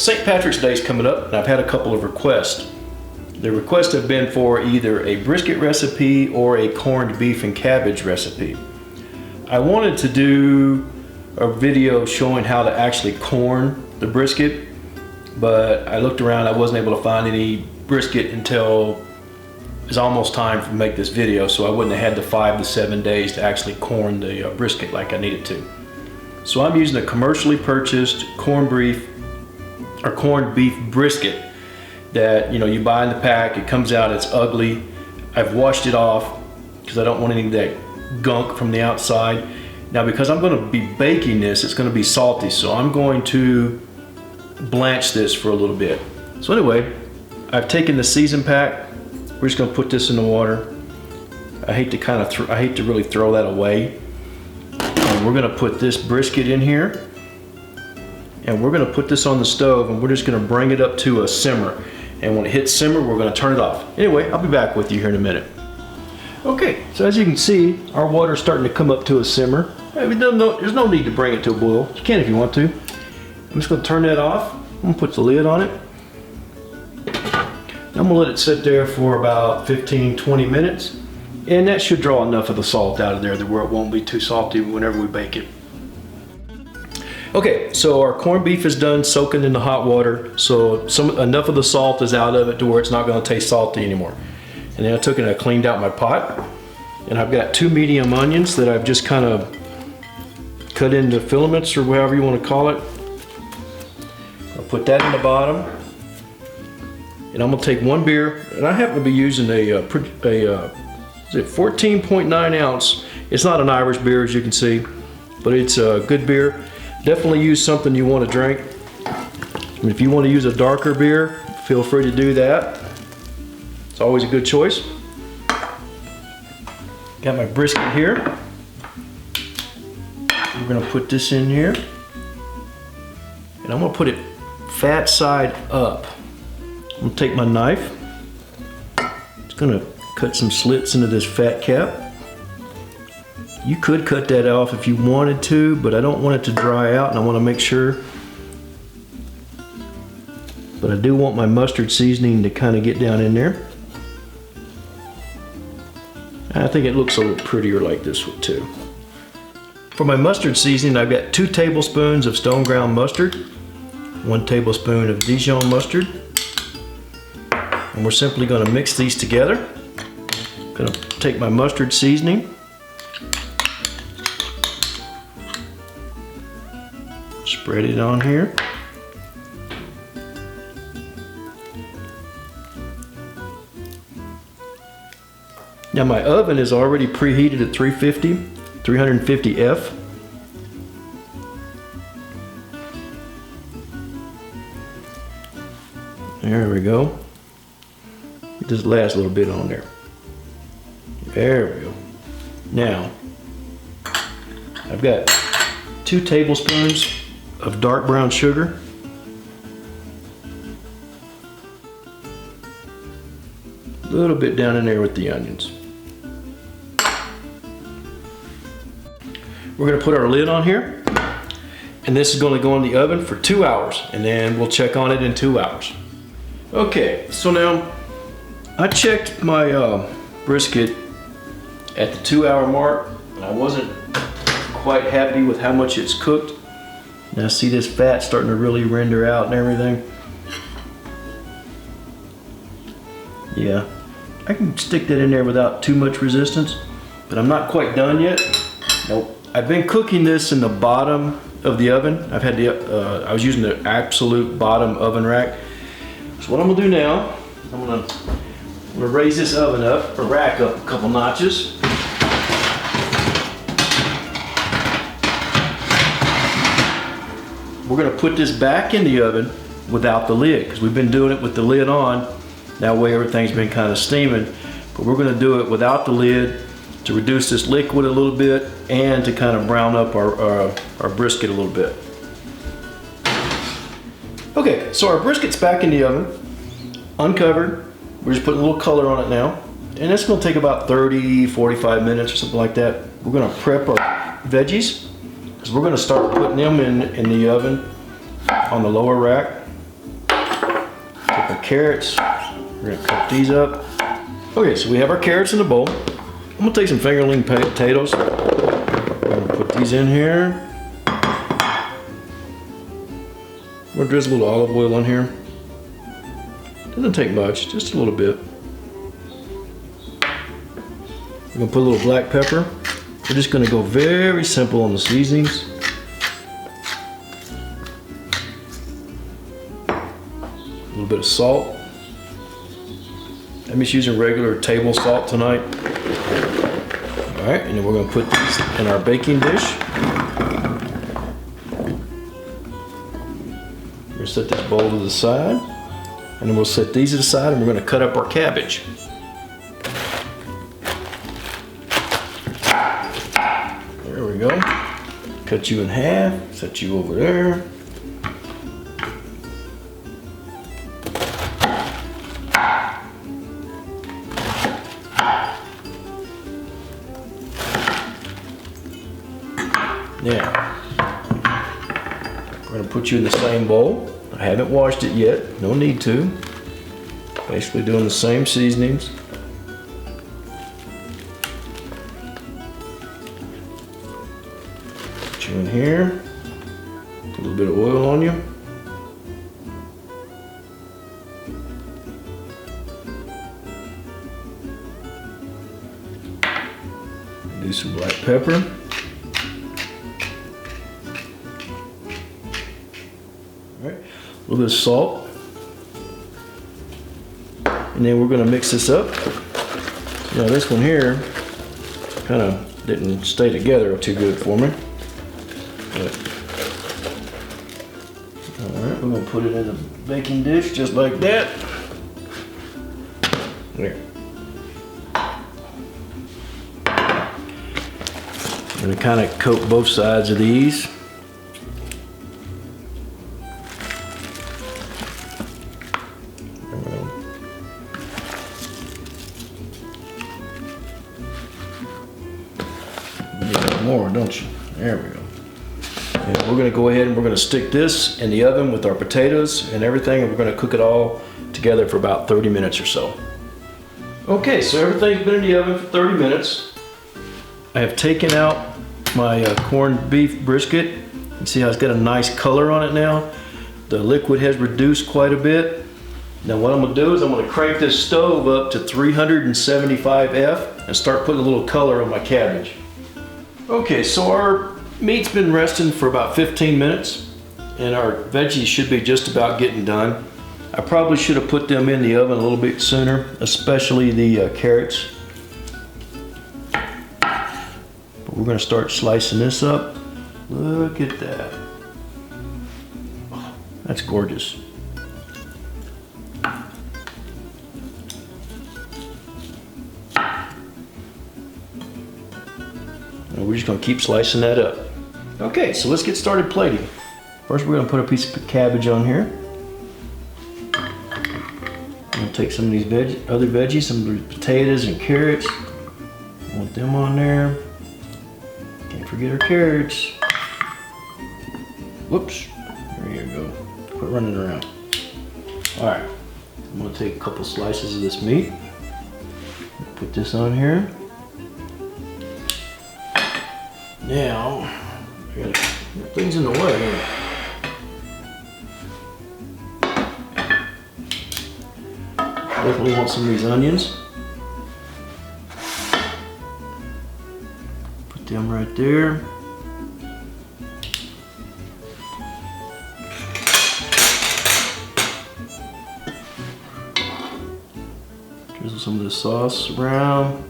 St. Patrick's Day is coming up, and I've had a couple of requests. The requests have been for either a brisket recipe or a corned beef and cabbage recipe. I wanted to do a video showing how to actually corn the brisket, but I looked around, I wasn't able to find any brisket until it was almost time to make this video, so I wouldn't have had the 5 to 7 days to actually corn the brisket like I needed to. So I'm using a commercially purchased corned beef brisket that you buy in the pack. It comes out, it's ugly. I've washed it off because I don't want any of that gunk from the outside. Now, because I'm going to be baking this, it's going to be salty, so I'm going to blanch this for a little bit. So anyway, I've taken the season pack. We're just going to put this in the water. I hate to really throw that away. And we're going to put this brisket in here, and we're going to put this on the stove, and we're just going to bring it up to a simmer. And when it hits simmer, we're going to turn it off. Anyway, I'll be back with you here in a minute. Okay, so as you can see, our water's starting to come up to a simmer. There's no need to bring it to a boil. You can if you want to. I'm just going to turn that off. I'm going to put the lid on it. I'm going to let it sit there for about 15-20 minutes. And that should draw enough of the salt out of there where it won't be too salty whenever we bake it. Okay, so our corned beef is done soaking in the hot water, so enough of the salt is out of it to where it's not going to taste salty anymore. And then I took it and I cleaned out my pot, and I've got 2 medium onions that I've just kind of cut into filaments, or whatever you want to call it. I'll put that in the bottom, and I'm going to take 1 beer, and I happen to be using a 14.9 ounce. It's not an Irish beer, as you can see, but it's a good beer. Definitely use something you want to drink. If you want to use a darker beer, feel free to do that. It's always a good choice. Got my brisket here. We're going to put this in here. And I'm going to put it fat side up. I'm going to take my knife. It's going to cut some slits into this fat cap. You could cut that off if you wanted to, but I don't want it to dry out, and I want to make sure. But I do want my mustard seasoning to kind of get down in there. I think it looks a little prettier like this one too. For my mustard seasoning, I've got 2 tablespoons of stone ground mustard, 1 tablespoon of Dijon mustard, and we're simply going to mix these together. I'm going to take my mustard seasoning, spread it on here. Now my oven is already preheated at 350 F. There we go. It just lasts a little bit on there. There we go. Now, I've got 2 tablespoons of dark brown sugar. A little bit down in there with the onions. We're going to put our lid on here, and this is going to go in the oven for 2 hours, and then we'll check on it in 2 hours. Okay, so now I checked my brisket at the 2-hour mark, and I wasn't quite happy with how much it's cooked. Now see this fat starting to really render out and everything. Yeah, I can stick that in there without too much resistance, but I'm not quite done yet. Nope. I've been cooking this in the bottom of the oven. I was using the absolute bottom oven rack. So what I'm gonna do now, I'm gonna raise this oven up, or rack up a couple notches. We're gonna put this back in the oven without the lid, because we've been doing it with the lid on. That way everything's been kind of steaming, but we're gonna do it without the lid to reduce this liquid a little bit and to kind of brown up our brisket a little bit. Okay, so our brisket's back in the oven, uncovered. We're just putting a little color on it now. And it's gonna take about 30-45 minutes or something like that. We're gonna prep our veggies, because we're gonna start putting them in the oven on the lower rack. Our carrots, we're gonna cut these up. Okay, so we have our carrots in the bowl. I'm gonna take some fingerling potatoes. I'm gonna put these in here. I'm gonna drizzle a little olive oil on here. Doesn't take much, just a little bit. I'm gonna put a little black pepper. We're just gonna go very simple on the seasonings. A little bit of salt. I'm just using regular table salt tonight. All right, and then we're gonna put these in our baking dish. We're gonna set this bowl to the side, and then we'll set these to the side, and we're gonna cut up our cabbage. There we go. Cut you in half, set you over there. Now, we're gonna put you in the same bowl. I haven't washed it yet, no need to. Basically doing the same seasonings. Put you in here. Put a little bit of oil on you. Do some black pepper. A little bit of salt, and then we're going to mix this up. Now this one here kind of didn't stay together too good for me. All right, we're going to put it in the baking dish just like that. There. I'm going to kind of coat both sides of these. More, don't you? There we go. And we're going to go ahead and we're going to stick this in the oven with our potatoes and everything, and we're going to cook it all together for about 30 minutes or so. Okay, so everything's been in the oven for 30 minutes. I have taken out my corned beef brisket. You can see how it's got a nice color on it now. The liquid has reduced quite a bit. Now what I'm going to do is I'm going to crank this stove up to 375 F and start putting a little color on my cabbage. Okay, so our meat's been resting for about 15 minutes and our veggies should be just about getting done. I probably should have put them in the oven a little bit sooner, especially the carrots. But we're going to start slicing this up. Look at that. Oh, that's gorgeous. And we're just going to keep slicing that up. Okay, so let's get started plating. First we're going to put a piece of cabbage on here. I'm going to take some of these other veggies, some of the potatoes and carrots. I want them on there. Can't forget our carrots. Whoops, there you go. Quit running around. Alright, I'm going to take a couple slices of this meat. Put this on here. Now, I gotta get things in the way here. Definitely want some of these onions. Put them right there. Drizzle some of this sauce around.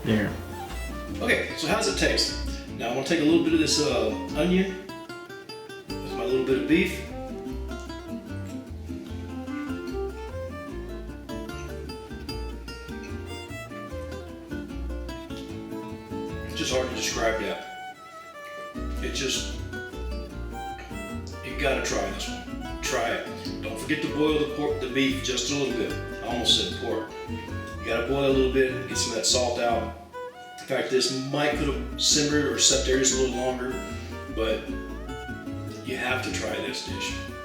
There. Okay, so how does it taste? Now I'm gonna take a little bit of this onion with my little bit of beef. It's just hard to describe that. You gotta try this one. Try it. Don't forget to boil the beef just a little bit. I almost said pork. You gotta boil a little bit, get some of that salt out. In fact, this might could have simmered or set there just a little longer, but you have to try this dish.